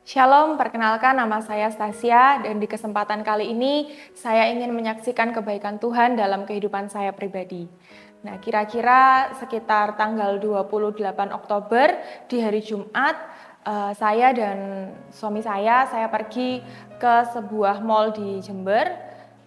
Shalom, perkenalkan nama saya Stasia dan di kesempatan kali ini saya ingin menyaksikan kebaikan Tuhan dalam kehidupan saya pribadi. Nah, kira-kira sekitar tanggal 28 Oktober di hari Jumat, saya dan suami saya pergi ke sebuah mall di Jember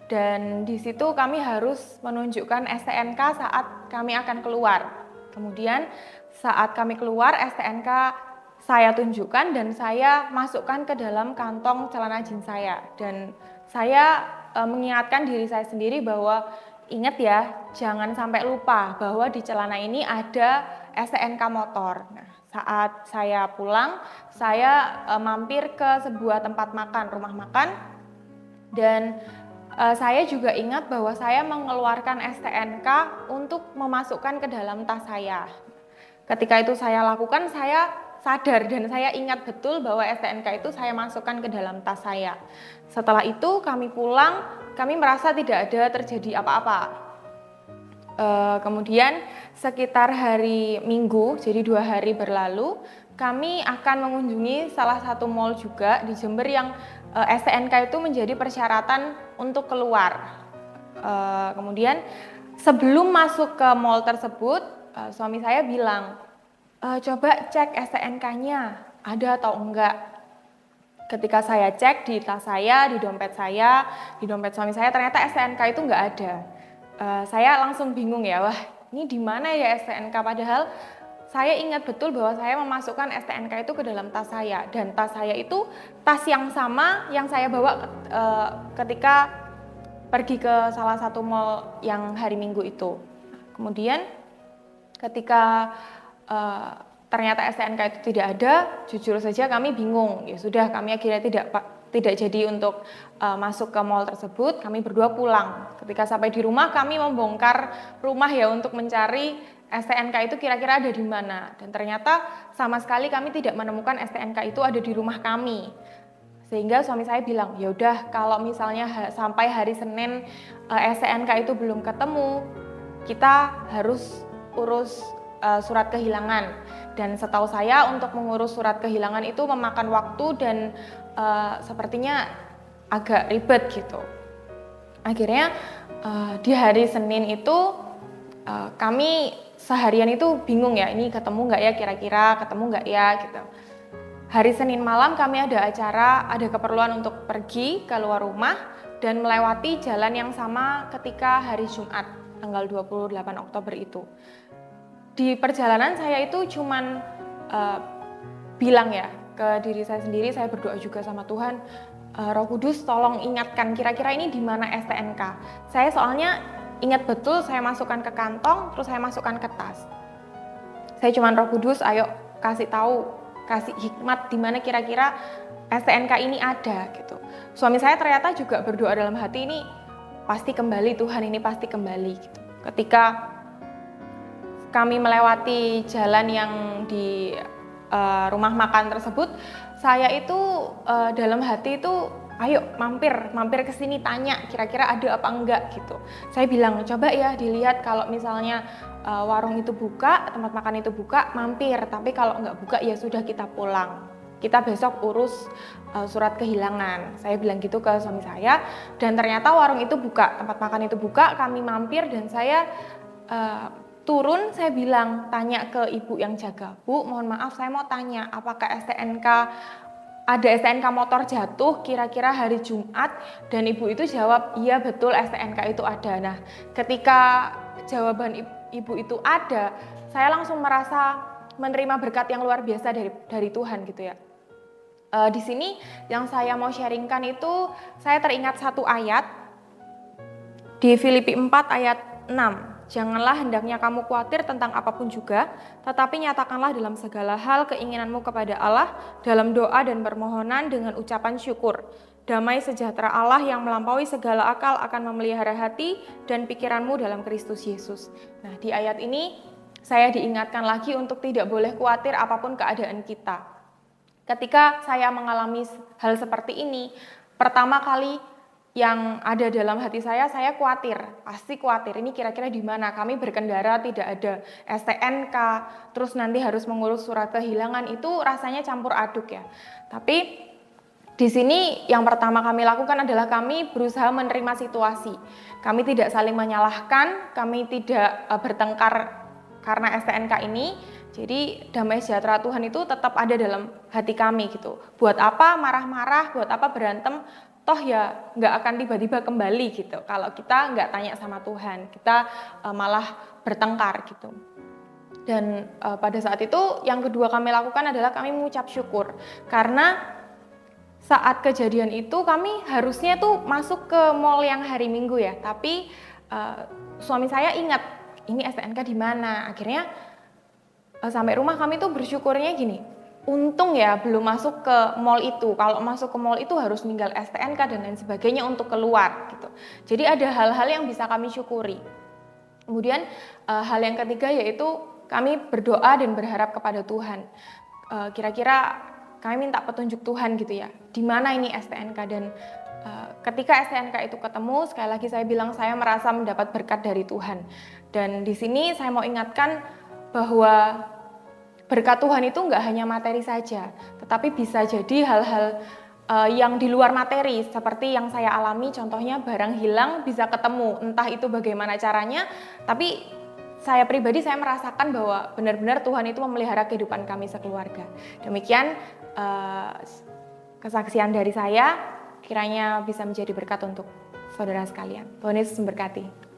dan di situ kami harus menunjukkan STNK saat kami akan keluar. Kemudian saat kami keluar STNK saya tunjukkan dan saya masukkan ke dalam kantong celana jeans saya dan saya mengingatkan diri saya sendiri bahwa ingat ya, jangan sampai lupa bahwa di celana ini ada STNK motor. Nah, saat saya pulang, saya mampir ke sebuah tempat makan, rumah makan, dan saya juga ingat bahwa saya mengeluarkan STNK untuk memasukkan ke dalam tas saya. Ketika itu saya lakukan, saya sadar dan saya ingat betul bahwa STNK itu saya masukkan ke dalam tas saya. Setelah itu kami pulang, kami merasa tidak ada terjadi apa-apa. Kemudian sekitar hari Minggu, jadi 2 hari berlalu, kami akan mengunjungi salah satu mall juga di Jember yang STNK itu menjadi persyaratan untuk keluar. Kemudian sebelum masuk ke mall tersebut, suami saya bilang, coba cek STNK-nya ada atau enggak. Ketika saya cek di tas saya, di dompet suami saya, ternyata STNK itu enggak ada. Saya langsung bingung ya, wah ini di mana ya STNK, padahal saya ingat betul bahwa saya memasukkan STNK itu ke dalam tas saya, dan tas saya itu tas yang sama yang saya bawa ketika pergi ke salah satu mall yang hari Minggu itu. Kemudian ketika ternyata STNK itu tidak ada, jujur saja kami bingung. Ya sudah, kami akhirnya tidak jadi untuk masuk ke mall tersebut. Kami berdua pulang. Ketika sampai di rumah, kami membongkar rumah ya untuk mencari STNK itu kira-kira ada di mana. Dan ternyata sama sekali kami tidak menemukan STNK itu ada di rumah kami. Sehingga suami saya bilang, ya udah kalau misalnya sampai hari Senin STNK itu belum ketemu, kita harus urus surat kehilangan. Dan setahu saya untuk mengurus surat kehilangan itu memakan waktu dan sepertinya agak ribet gitu. Akhirnya di hari Senin itu kami seharian itu bingung ya, ini ketemu nggak ya kira-kira, ketemu nggak ya gitu. Hari Senin malam kami ada acara, ada keperluan untuk pergi keluar rumah dan melewati jalan yang sama ketika hari Jumat tanggal 28 Oktober itu. Di perjalanan saya itu cuman bilang ya ke diri saya sendiri, saya berdoa juga sama Tuhan, Roh Kudus tolong ingatkan kira-kira ini di mana STNK. Saya soalnya ingat betul saya masukkan ke kantong, terus saya masukkan ke tas. Saya cuman Roh Kudus, ayo kasih tahu, kasih hikmat di mana kira-kira STNK ini ada gitu. Suami saya ternyata juga berdoa dalam hati, ini pasti kembali Tuhan, ini pasti kembali gitu. Ketika kami melewati jalan yang di rumah makan tersebut, saya itu dalam hati itu, ayo mampir ke sini tanya kira-kira ada apa enggak gitu. Saya bilang coba ya dilihat kalau misalnya warung itu buka, tempat makan itu buka, mampir. Tapi kalau enggak buka ya sudah kita pulang. Kita besok urus surat kehilangan. Saya bilang gitu ke suami saya dan ternyata warung itu buka, tempat makan itu buka, kami mampir dan saya turun, saya bilang, tanya ke ibu yang jaga, Bu, mohon maaf saya mau tanya, apakah ada STNK motor jatuh kira-kira hari Jumat? Dan ibu itu jawab, iya betul STNK itu ada. Nah, ketika jawaban ibu itu ada, saya langsung merasa menerima berkat yang luar biasa dari Tuhan gitu ya. Di sini yang saya mau sharingkan itu, saya teringat satu ayat di Filipi 4 ayat 6. Janganlah hendaknya kamu khawatir tentang apapun juga, tetapi nyatakanlah dalam segala hal keinginanmu kepada Allah dalam doa dan permohonan dengan ucapan syukur. Damai sejahtera Allah yang melampaui segala akal akan memelihara hati dan pikiranmu dalam Kristus Yesus. Nah, di ayat ini saya diingatkan lagi untuk tidak boleh khawatir apapun keadaan kita. Ketika saya mengalami hal seperti ini, pertama kali yang ada dalam hati saya khawatir, pasti khawatir. Ini kira-kira di mana? Kami berkendara tidak ada STNK, terus nanti harus mengurus surat kehilangan, itu rasanya campur aduk ya. Tapi Di sini yang pertama kami lakukan adalah kami berusaha menerima situasi. Kami tidak saling menyalahkan, kami tidak bertengkar karena STNK ini. Jadi damai sejahtera Tuhan itu tetap ada dalam hati kami gitu. Buat apa marah-marah, buat apa berantem, toh ya nggak akan tiba-tiba kembali gitu. Kalau kita nggak tanya sama Tuhan, kita malah bertengkar gitu. Dan pada saat itu yang kedua kami lakukan adalah kami mengucap syukur. Karena saat kejadian itu kami harusnya tuh masuk ke mall yang hari Minggu ya, tapi suami saya ingat ini STNK di mana. Akhirnya sampai rumah kami tuh bersyukurnya gini, untung ya belum masuk ke mall itu. Kalau masuk ke mall itu harus ninggal STNK dan lain sebagainya untuk keluar gitu. Jadi ada hal-hal yang bisa kami syukuri. Kemudian hal yang ketiga yaitu kami berdoa dan berharap kepada Tuhan. Kira-kira kami minta petunjuk Tuhan gitu ya, di mana ini STNK, dan ketika STNK itu ketemu, sekali lagi saya bilang saya merasa mendapat berkat dari Tuhan. Dan di sini saya mau ingatkan bahwa berkat Tuhan itu nggak hanya materi saja, tetapi bisa jadi hal-hal yang di luar materi, seperti yang saya alami, contohnya barang hilang bisa ketemu, entah itu bagaimana caranya, tapi saya pribadi saya merasakan bahwa benar-benar Tuhan itu memelihara kehidupan kami sekeluarga. Demikian kesaksian dari saya, kiranya bisa menjadi berkat untuk saudara sekalian. Tuhan Yesus memberkati.